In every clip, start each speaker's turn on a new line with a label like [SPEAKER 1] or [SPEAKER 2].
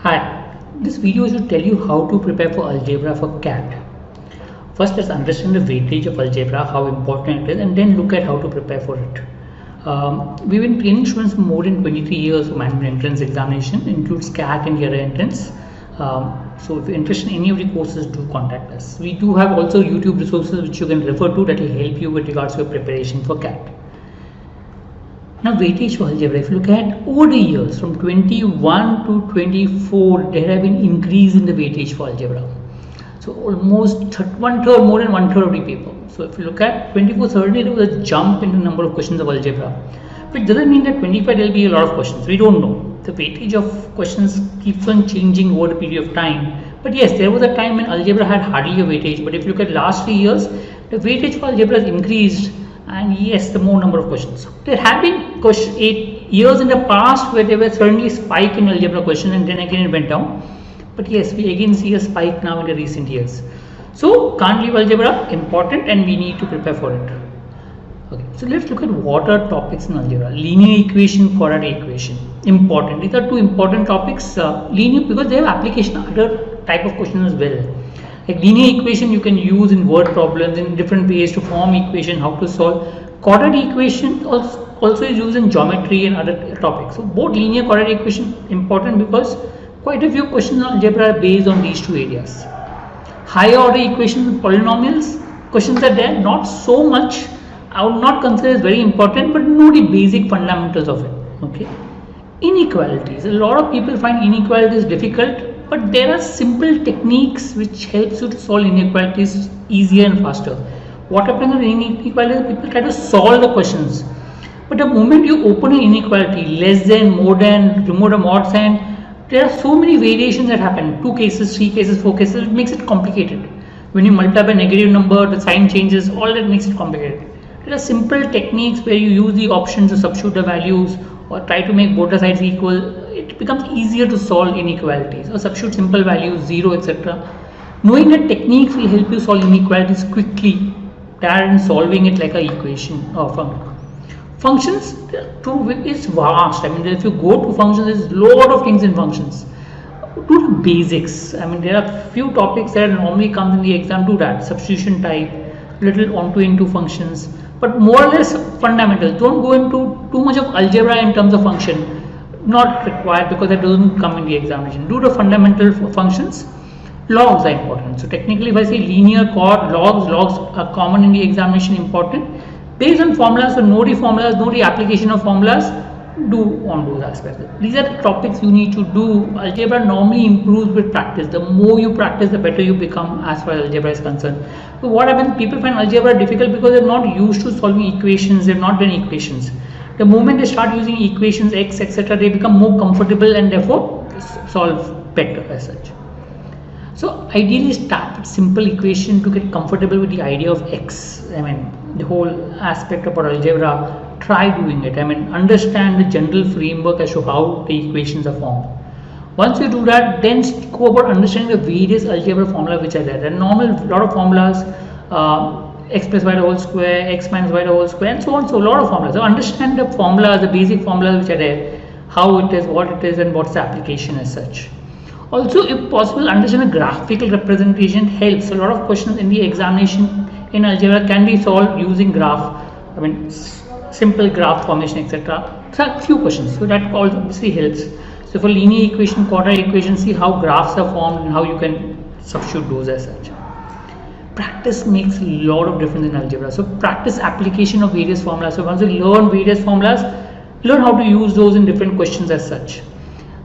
[SPEAKER 1] Hi, this video is to tell you how to prepare for algebra for CAT. First, let's understand the weightage of algebra, how important it is, and then look at how to prepare for it. We've been training students for more than 23 years for MBA Entrance Examination, includes CAT and year entrance. So if you're interested in any of the courses, do contact us. We do have also YouTube resources which you can refer to that will help you with regards to your preparation for CAT. Now, weightage for algebra, if you look at over the years from 21 to 24, there have been increase in the weightage for algebra. So almost more than one third of the paper. So if you look at 24, certainly there was a jump in the number of questions of algebra, which doesn't mean that 25 there will be a lot of questions. We don't know. The weightage of questions keeps on changing over a period of time. But yes, there was a time when algebra had hardly a weightage. But if you look at last 3 years, the weightage for algebra has increased. And yes, the more number of questions. There have been 8 years in the past where there was certainly a spike in algebra question and then again it went down. But yes, we again see a spike now in the recent years. So can't leave algebra, important, and we need to prepare for it. Okay, so let's look at what are topics in algebra. Linear equation, quadratic equation, important. These are two important topics. Linear because they have application other type of questions as well. Like linear equation you can use in word problems in different ways to form equation, how to solve. Quadratic equation also is used in geometry and other topics. So both linear quadratic equation important because quite a few questions in algebra are based on these two areas. Higher order equations and polynomials questions are there, not so much. I would not consider as very important, but know the basic fundamentals of it. Okay. Inequalities. A lot of people find inequalities difficult. But there are simple techniques which helps you to solve inequalities easier and faster. What happens with inequalities? People try to solve the questions. But the moment you open an inequality, less than, more than, remove a mod sign, there are so many variations that happen. 2 cases, 3 cases, 4 cases, it makes it complicated. When you multiply a negative number, the sign changes, all that makes it complicated. There are simple techniques where you use the options to substitute the values or try to make both the sides equal. It becomes easier to solve inequalities or substitute simple values, 0, etc. Knowing the techniques will help you solve inequalities quickly rather than solving it like an equation or function. Functions is vast. I mean, if you go to functions, there's a lot of things in functions. Do the basics. I mean, there are few topics that normally comes in the exam. Do that. Substitution type, little onto into functions, but more or less fundamentals. Don't go into too much of algebra in terms of function. Not required because that doesn't come in the examination. Do the fundamental functions. Logs are important. So technically if I say linear, chord, logs are common in the examination, important. Based on formulas, so know the formulas, know the application of formulas, do on those aspects. These are the topics you need to do. Algebra normally improves with practice. The more you practice, the better you become as far as algebra is concerned. So what happens, people find algebra difficult because they're not used to solving equations, they've not done equations. The moment they start using equations, x, etc., they become more comfortable and therefore solve better as such. So ideally start with simple equation to get comfortable with the idea of x. I mean, the whole aspect about algebra, try doing it. I mean, understand the general framework as to how the equations are formed. Once you do that, then go about understanding the various algebra formulas which are there. There are a lot of formulas, x plus y the whole square, x minus y the whole square, and so on. So a lot of formulas. So understand the formulas, the basic formulas which are there, how it is, what it is, and what's the application as such. Also, if possible, understand the graphical representation helps. A lot of questions in the examination in algebra can be solved using graph. I mean, simple graph formation, etc. So a few questions. So that obviously helps. So for linear equation, quadratic equation, see how graphs are formed and how you can substitute those as such. Practice makes a lot of difference in algebra. So practice application of various formulas. So once you learn various formulas, learn how to use those in different questions as such.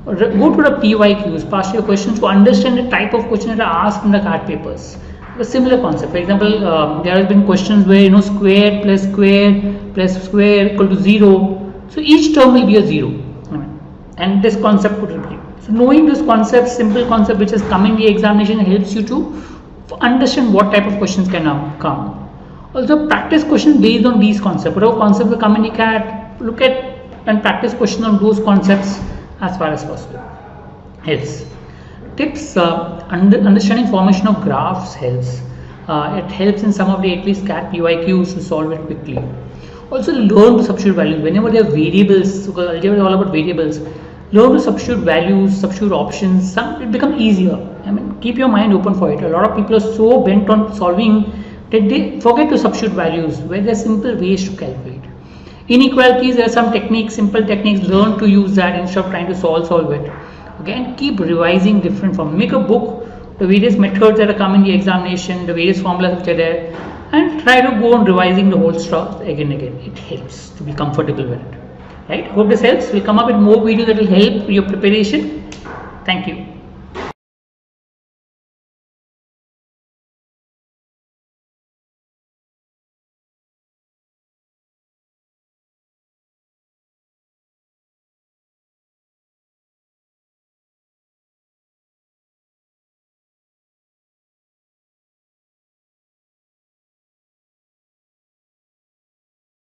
[SPEAKER 1] Go to the PYQs, past year questions, to understand the type of questions that are asked in the CAT papers. A similar concept. For example, there have been questions where square plus square equal to 0. So each term will be a 0. And this concept would repeat. So knowing this concept, simple concept which has come in the examination, helps you to understand what type of questions can now come. Also practice questions based on these concepts. Whatever concepts will come in the CAT, look at and practice questions on those concepts as far as possible. Helps. Tips, understanding formation of graphs helps. It helps in some of the at least CAT PYQs to solve it quickly. Also learn to substitute values whenever there are variables, because algebra is all about variables. learn to substitute values, substitute options. It becomes easier. I mean, keep your mind open for it. A lot of people are so bent on solving that they forget to substitute values where there are simple ways to calculate. Inequalities, there are some techniques, simple techniques. Learn to use that instead of trying to solve it. Okay, and keep revising different forms. Make a book, the various methods that are coming in the examination, the various formulas which are there, and try to go on revising the whole stuff again and again. It helps to be comfortable with it. Right? Hope this helps. We'll come up with more videos that will help your preparation. Thank you.